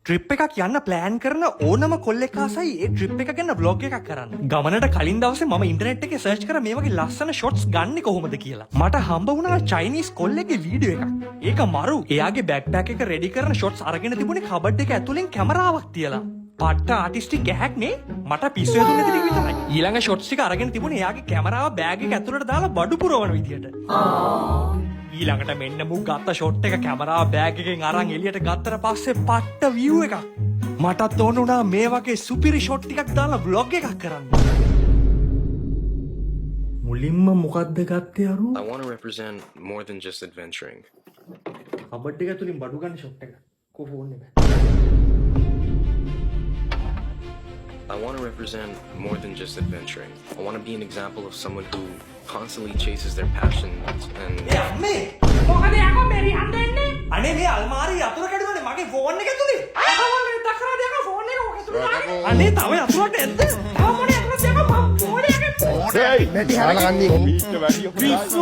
Trip එකක් යන්න plan කරන ඕනම කොල්ලෙක් ආසයි ඒ ට්‍රිප් එක ගැන බ්ලොග් එකක් කරන්න. ගමනට කලින් දවසේ මම ඉන්ටර්නෙට් එකේ සර්ච් කරා මේ වගේ ලස්සන ෂොට්ස් ගන්න කොහොමද කියලා. මට හම්බ වුණා චයිනීස් කොල්ලෙක්ගේ වීඩියෝ එකක්. ඒක මරු. එයාගේ බෑක්පැක් එක රෙඩි කරන ෂොට්ස් අරගෙන තිබුණේ කබඩ් එක ඇතුලෙන් කැමරාවක් තියලා. පට්ට ආටිස්ටික් ගැහැක් නේ. මට පිස්සු හැදුනේ නැති විතරයි. ඊළඟ ෂොට්ස් ටික අරගෙන තිබුණේ එයාගේ කැමරාව බෑග් එක ඇතුලට දාලා බඩු පුරවන විදියට. ඊළඟට මෙන්න මු ගත්ත ෂොට් එක කැමරාව බෑග් එකෙන් අරන් එළියට ගත්තට පස්සේ පට්ට view එකක්. මටත් ඕන වුණා මේ වගේ සුපිරි ෂොට් ටිකක් දාලා vlog එකක් කරන්න. මුලින්ම මොකද්ද ගත්තේ අරු? I want to represent more than just adventuring. Cupboard එක ඇතුලින් බඩු ගන්න ෂොට් එක. කො ෆෝන් එක. I want to represent more than just adventuring. I want to be an example of someone who constantly chases their passions and අම්මේ මොකද යකෝ මෙරි හන්දෙන්නේ? අනේ මේ අල්මාරිය අතුර කැඩුණානේ මගේ ෆෝන් එක ඇතුලේ. අහවල් දකරා දෙක ෆෝන් එක ඔක ඇතුලේ. අනේ තව අතුරට එද්ද? මොනේ අතුරට දෙක මම ෆෝන් එකේ Hey, නැති හරගන්නේ. පිස්සු.